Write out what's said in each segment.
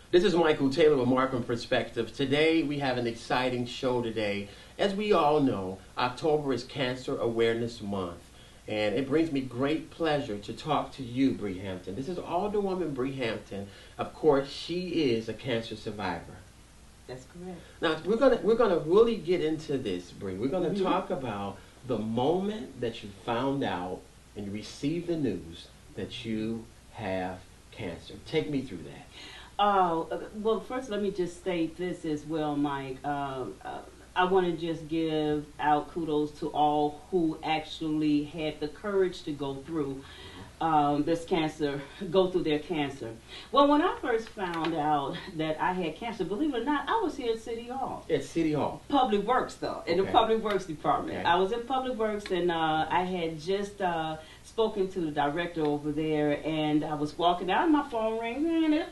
This is Michael Taylor with Markham Prospective. Today we have an exciting show today. As we all know, October is Cancer Awareness Month. And it brings me great pleasure to talk to you, Bree Hampton. This is Alderwoman Bree Hampton. Of course, she is a cancer survivor. That's correct. Now we're gonna really get into this, Bree. We're gonna talk about the moment that you found out and you received the news that you have cancer. Take me through that. Well, first let me just state this as well, Mike. I want to just give out kudos to all who actually had the courage to go through this cancer, go through their cancer. Well, when I first found out that I had cancer, believe it or not, I was here at City Hall. At City Hall? Public Works, though, in the Public Works Department. Okay. I was in Public Works, and I had just spoken to the director over there, and I was walking out, and my phone rang,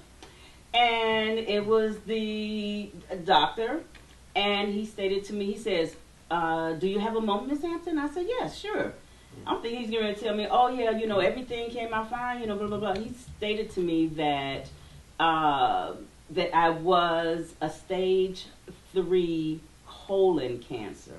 and it was the doctor, and he stated to me, he says, do you have a moment, Ms. Hampton? I said, yes, sure. I'm thinking he's going to tell me, oh, yeah, you know, everything came out fine, you know, blah, blah, blah. He stated to me that that I was a stage 3 colon cancer.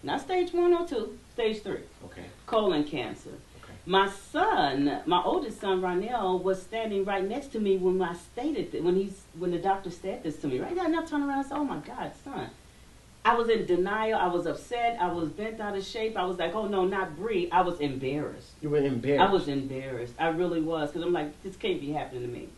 Not stage 1 or 2, stage 3. Okay. Colon cancer. Okay. My son, my oldest son, Ronell, was standing right next to me when I stated that, when the doctor said this to me. Right now, and I turned around and said, oh, my God, son. I was in denial. I was upset. I was bent out of shape. I was like, oh, no, not Bree. I was embarrassed. You were embarrassed? I was embarrassed. I really was, because I'm like, this can't be happening to me.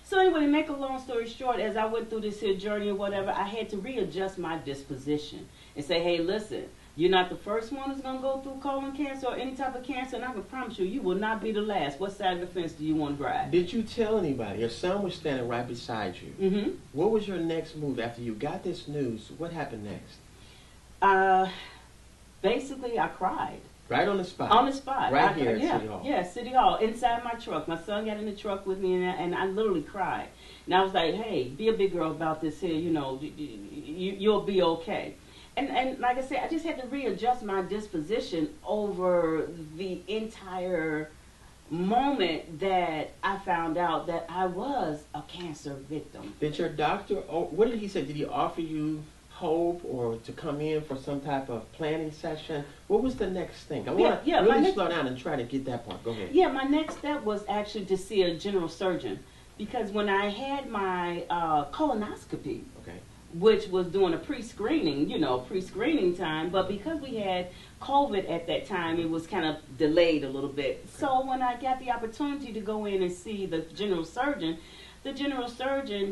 So anyway, to make a long story short, as I went through this here journey or whatever, I had to readjust my disposition and say, hey, listen, you're not the first one who's going to go through colon cancer or any type of cancer, and I can promise you, you will not be the last. What side of the fence do you want to drive? Did you tell anybody? Your son was standing right beside you. Mm-hmm. What was your next move after you got this news? What happened next? Basically, I cried. Right on the spot? On the spot. Right here at City Hall? Yeah, City Hall, inside my truck. My son got in the truck with me, and I literally cried. And I was like, hey, be a big girl about this here, you know, you'll be okay. And like I said, I just had to readjust my disposition over the entire moment that I found out that I was a cancer victim. Did your doctor, what did he say? Did he offer you hope or to come in for some type of planning session? What was the next thing? I want to really slow down and try to get that part. Go ahead. Yeah, my next step was actually to see a general surgeon, because when I had my colonoscopy, which was doing a pre-screening, you know, pre-screening time, but because we had COVID at that time, it was kind of delayed a little bit. So when I got the opportunity to go in and see the general surgeon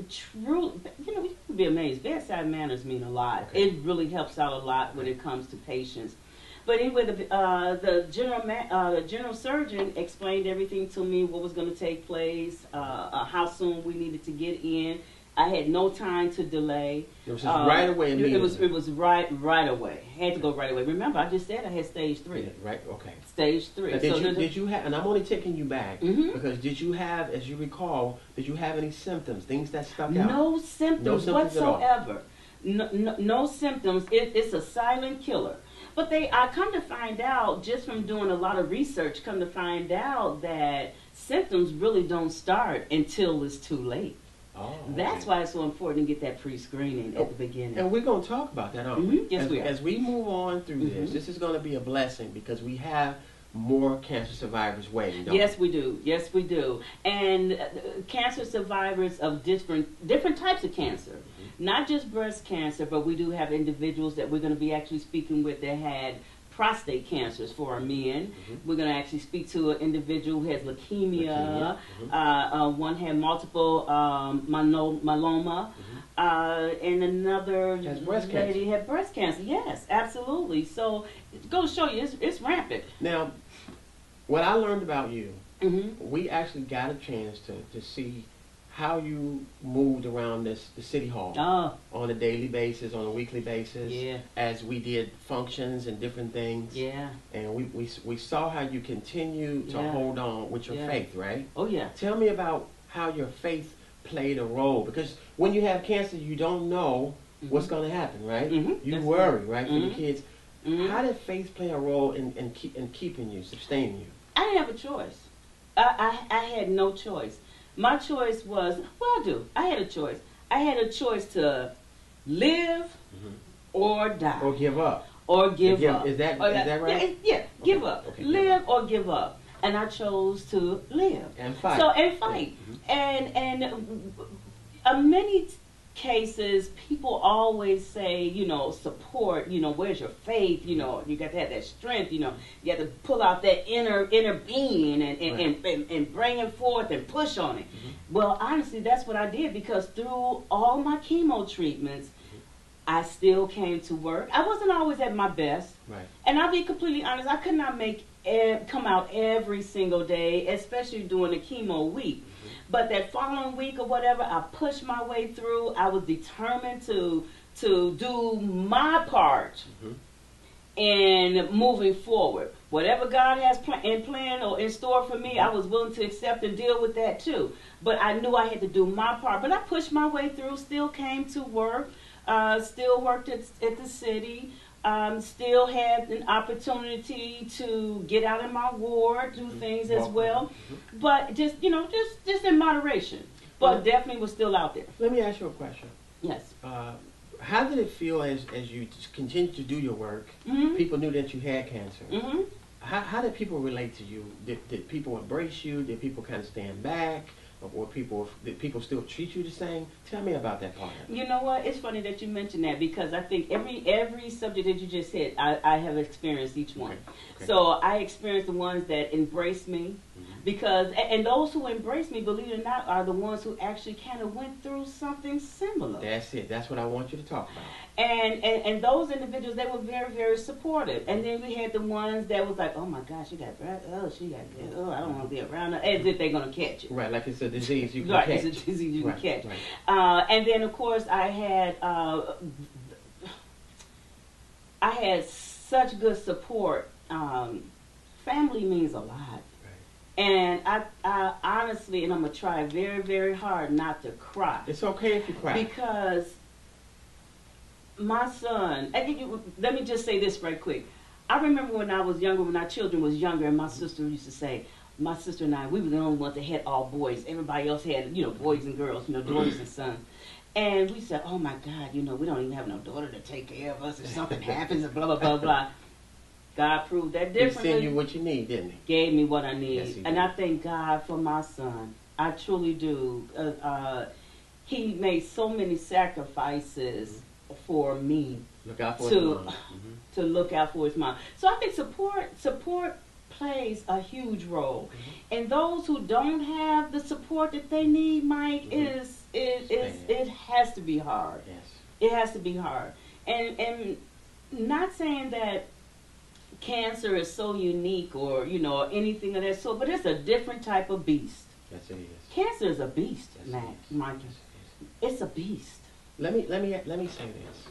truly, you know, you can be amazed. Bedside manners mean a lot. Okay. It really helps out a lot when it comes to patients. But anyway, the general surgeon explained everything to me, what was going to take place, how soon we needed to get in. I had no time to delay. It was just right away. It was right away. Had to go right away. Remember, I just said I had stage 3. Yeah, right. Okay. Stage 3. Did you have? And I'm only taking you back because did you have, as you recall, did you have any symptoms? Things that stuck out? No symptoms whatsoever. No symptoms. It's a silent killer. But I come to find out, just from doing a lot of research, come to find out that symptoms really don't start until it's too late. Oh, okay. That's why it's so important to get that pre-screening at the beginning. And we're going to talk about that, aren't we? Yes, we are. As we move on through this is going to be a blessing because we have more cancer survivors waiting, don't we? Yes, we do. Yes, we do. And cancer survivors of different types of cancer. Not just breast cancer, but we do have individuals that we're going to be actually speaking with that had prostate cancers for our men. We're going to actually speak to an individual who has leukemia. One had multiple myeloma. And another lady had breast cancer. Yes, absolutely. So it goes to show you it's rampant. Now, what I learned about you, we actually got a chance to see how you moved around the City Hall on a daily basis, on a weekly basis, as we did functions and different things. Yeah. And we saw how you continue to hold on with your faith, right? Oh, yeah. Tell me about how your faith played a role, because when you have cancer, you don't know what's going to happen, right? You worry, right, for your kids. How did faith play a role in keeping you, sustaining you? I didn't have a choice. I had no choice. My choice was, well, I had a choice. I had a choice to live or die. Or give up. Or give up. Is that right? Yeah, okay. give up. Okay, live or give up. And I chose to live. And fight. And fight. And many cases, people always say, you know, support, you know, where's your faith? You know, you got to have that strength, you know, you have to pull out that inner being and bring it forth and push on it. Well, honestly, that's what I did, because through all my chemo treatments, I still came to work. I wasn't always at my best. Right. And I'll be completely honest, I could not come out every single day, especially during the chemo week. But that following week or whatever, I pushed my way through. I was determined to do my part in moving forward. Whatever God has planned or in store for me, I was willing to accept and deal with that too. But I knew I had to do my part. But I pushed my way through, still came to work, still worked at the city. Still had an opportunity to get out in my ward, do things as well, but just in moderation. But definitely was still out there. Let me ask you a question. Yes. How did it feel as you continued to do your work? People knew that you had cancer. How did people relate to you? Did people embrace you? Did people kind of stand back? Or did people still treat you the same? Tell me about that part. You know what? It's funny that you mentioned that, because I think every subject that you just hit, I have experienced each one. Okay. So I experienced the ones that embraced me, because and those who embraced me, believe it or not, are the ones who actually kind of went through something similar. That's it. That's what I want you to talk about. And those individuals, they were very, very supportive. And then we had the ones that was like, oh my gosh, I don't want to be around her, as if they're going to catch it. Right, like it's a disease you can catch. Right, it's a disease you can catch. Right. And then, of course, I had such good support. Family means a lot. And I honestly, and I'm going to try very, very hard not to cry. It's okay if you cry. Because my son, let me just say this right quick. I remember when I was younger, when our children was younger, and my sister used to say, my sister and I, we were the only ones that had all boys. Everybody else had, boys and girls, daughters and sons. And we said, oh my God, we don't even have no daughter to take care of us if something happens, and blah, blah, blah, blah. God proved that differently. He sent you what you need, didn't he? Gave me what I need. Yes, he did. And I thank God for my son. I truly do. He made so many sacrifices for me. Look out for his mom. To look out for his mom. So I think support plays a huge role. And those who don't have the support that they need, Mike, it has to be hard. Yes. It has to be hard. And not saying that cancer is so unique or anything of that sort, but it's a different type of beast. Yes, it is. Cancer is a beast, Mike. It's a beast. Let me say this.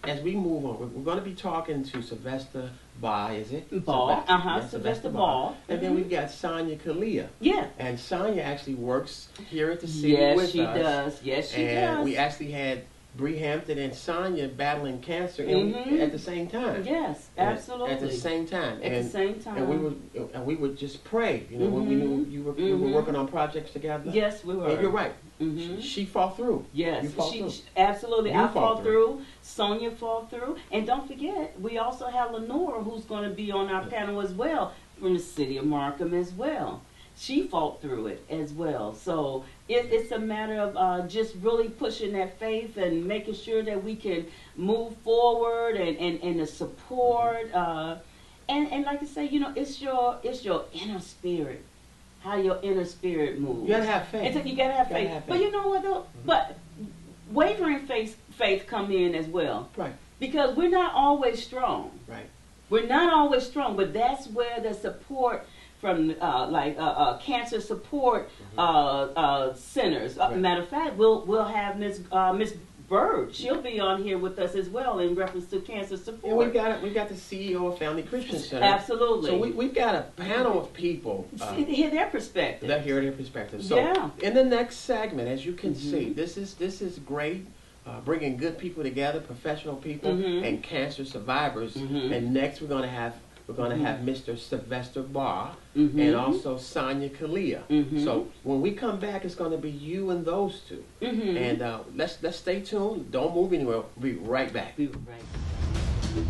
As we move on, we're going to be talking to Sylvester Ball, is it? Ball. Yes, Sylvester Ball. And then we've got Sonia Kalia. Yeah. And Sonia actually works here at the city with us. Yes, she does. And we actually had Bree Hampton and Sonia battling cancer at the same time. Yes, absolutely. At the same time. At the same time. And we would just pray. When we knew we were working on projects together. Yes, we were. And you're right. She fought through. Yes, you fought through. Absolutely. I fought through. Sonia fought through. And don't forget, we also have Lenora, who's going to be on our panel as well, from the city of Markham as well. She fought through it as well. So it's a matter of just really pushing that faith and making sure that we can move forward and the support. And like I say, it's your inner spirit. How your inner spirit moves. You gotta have faith. You gotta have faith. But you know what though? But wavering faith come in as well. Right. Because we're not always strong. Right. We're not always strong, but that's where the support from cancer support centers. Right. Matter of fact, we'll have Miss Bird. She'll be on here with us as well in reference to cancer support. And we've got the CEO of Family Christian Center. Absolutely. So we've got a panel of people. Hear their perspective. Hear their perspective. So in the next segment, as you can see, this is great. Bringing good people together, professional people, and cancer survivors. And next we're going to have We're going to have Mr. Sylvester Barr and also Sonia Kalia. So when we come back, it's going to be you and those two. And let's stay tuned. Don't move anywhere. We'll be right back. Be right back.